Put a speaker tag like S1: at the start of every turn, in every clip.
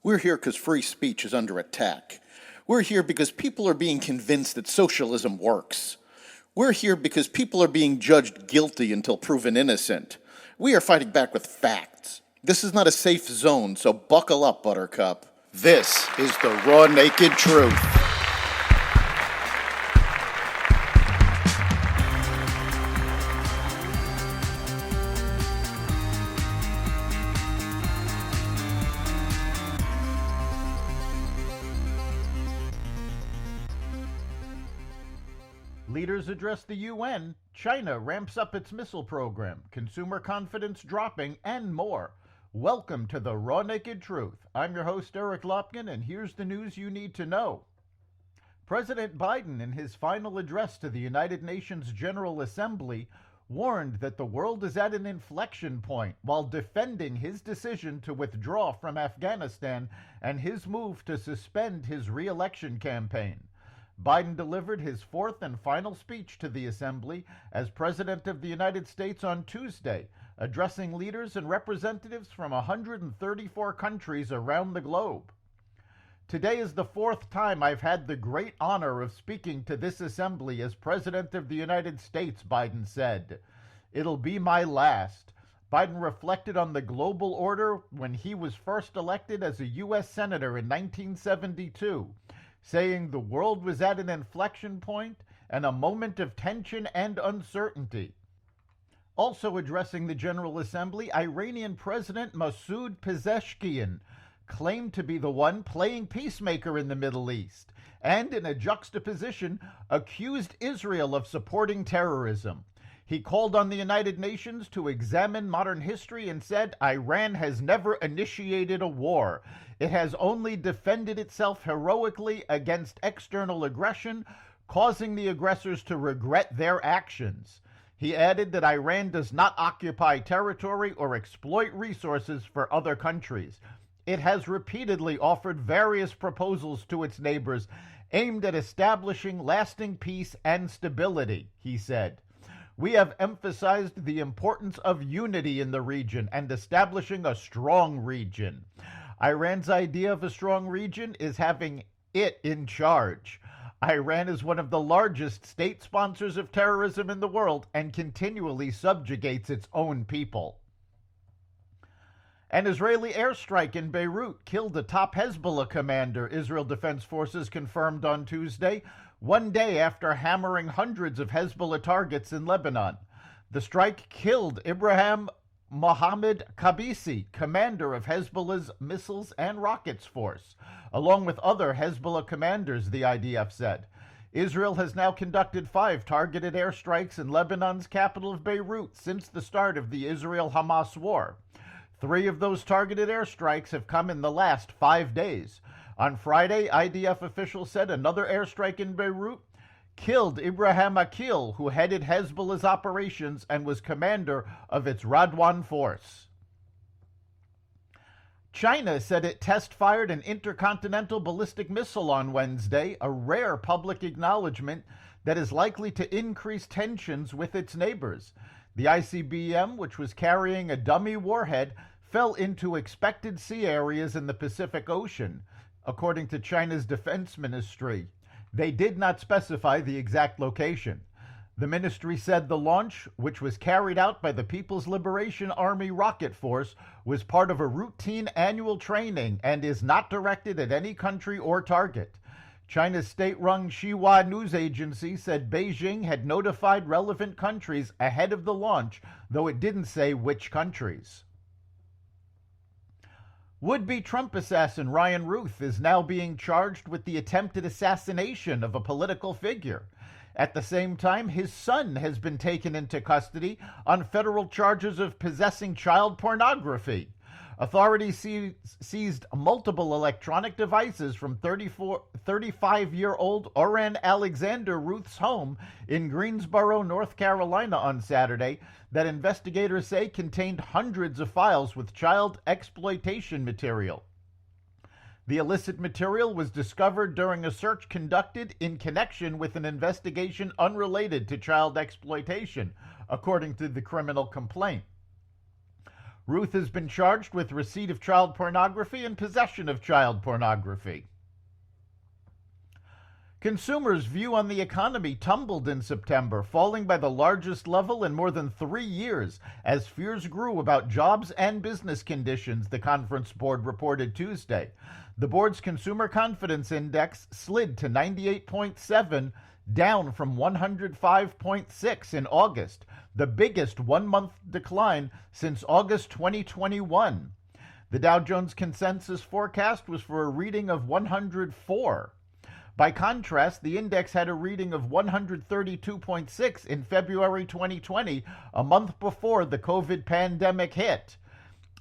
S1: We're here because free speech is under attack. We're here because people are being convinced that socialism works. We're here because people are being judged guilty until proven innocent. We are fighting back with facts. This is not a safe zone, so buckle up, Buttercup. This is the raw, naked truth.
S2: Leaders address the UN, China ramps up its missile program, consumer confidence dropping, and more. Welcome to the Raw Naked Truth. I'm your host, Eric Lopkin, and here's the news you need to know. President Biden, in his final address to the United Nations General Assembly, warned that the world is at an inflection point while defending his decision to withdraw from Afghanistan and his move to suspend his re-election campaign. Biden delivered his fourth and final speech to the Assembly as President of the United States on Tuesday, addressing leaders and representatives from 134 countries around the globe. Today is the fourth time I've had the great honor of speaking to this Assembly as President of the United States, Biden said. It'll be my last. Biden reflected on the global order when he was first elected as a U.S. Senator in 1972. Saying the world was at an inflection point and a moment of tension and uncertainty. Also addressing the General Assembly, Iranian President Masoud Pezeshkian claimed to be the one playing peacemaker in the Middle East and, in a juxtaposition, accused Israel of supporting terrorism. He called on the United Nations to examine modern history and said Iran has never initiated a war. It has only defended itself heroically against external aggression, causing the aggressors to regret their actions. He added that Iran does not occupy territory or exploit resources for other countries. It has repeatedly offered various proposals to its neighbors aimed at establishing lasting peace and stability, he said. We have emphasized the importance of unity in the region and establishing a strong region. Iran's idea of a strong region is having it in charge. Iran is one of the largest state sponsors of terrorism in the world and continually subjugates its own people. An Israeli airstrike in Beirut killed a top Hezbollah commander, Israel Defense Forces confirmed on Tuesday, one day after hammering hundreds of Hezbollah targets in Lebanon. The strike killed Ibrahim Mohammed Kabisi, commander of Hezbollah's Missiles and Rockets Force, along with other Hezbollah commanders, the IDF said. Israel has now conducted 5 targeted airstrikes in Lebanon's capital of Beirut since the start of the Israel-Hamas war. 3 of those targeted airstrikes have come in the last 5 days. On Friday, IDF officials said another airstrike in Beirut killed Ibrahim Akil, who headed Hezbollah's operations and was commander of its Radwan force. China said it test-fired an intercontinental ballistic missile on Wednesday, a rare public acknowledgement that is likely to increase tensions with its neighbors. The ICBM, which was carrying a dummy warhead, fell into expected sea areas in the Pacific Ocean, according to China's defense ministry. They did not specify the exact location. The ministry said the launch, which was carried out by the People's Liberation Army Rocket Force, was part of a routine annual training and is not directed at any country or target. China's state-run Xinhua news agency said Beijing had notified relevant countries ahead of the launch, though it didn't say which countries. Would-be Trump assassin Ryan Ruth is now being charged with the attempted assassination of a political figure. At the same time, his son has been taken into custody on federal charges of possessing child pornography. Authorities seized multiple electronic devices from 35-year-old Oren Alexander Ruth's home in Greensboro, North Carolina on Saturday that investigators say contained hundreds of files with child exploitation material. The illicit material was discovered during a search conducted in connection with an investigation unrelated to child exploitation, according to the criminal complaint. Ruth has been charged with receipt of child pornography and possession of child pornography. Consumers' view on the economy tumbled in September, falling by the largest level in more than 3 years as fears grew about jobs and business conditions, the Conference Board reported Tuesday. The board's Consumer Confidence Index slid to 98.7, down from 105.6 in August, the biggest one-month decline since August 2021. The Dow Jones Consensus forecast was for a reading of 104. By contrast, the index had a reading of 132.6 in February 2020, a month before the COVID pandemic hit.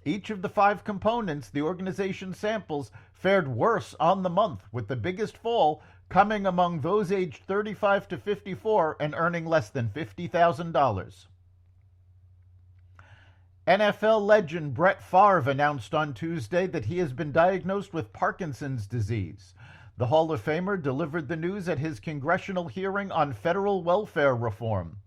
S2: Each of the 5 components the organization samples fared worse on the month, with the biggest fall coming among those aged 35 to 54 and earning less than $50,000. NFL legend Brett Favre announced on Tuesday that he has been diagnosed with Parkinson's disease. The Hall of Famer delivered the news at his congressional hearing on federal welfare reform.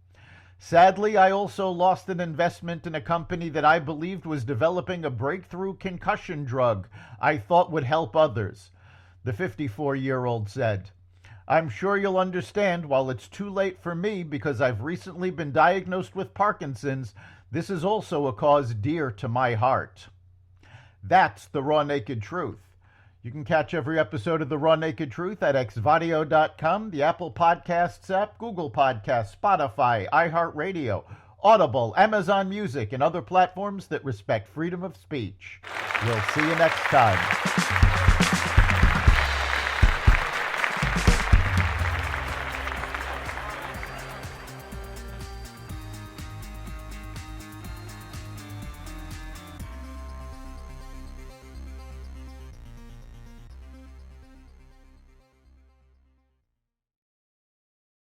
S2: Sadly, I also lost an investment in a company that I believed was developing a breakthrough concussion drug I thought would help others, the 54-year-old said. I'm sure you'll understand, while it's too late for me because I've recently been diagnosed with Parkinson's, this is also a cause dear to my heart. That's the Raw Naked Truth. You can catch every episode of The Raw Naked Truth at xvadio.com, the Apple Podcasts app, Google Podcasts, Spotify, iHeartRadio, Audible, Amazon Music, and other platforms that respect freedom of speech. We'll see you next time.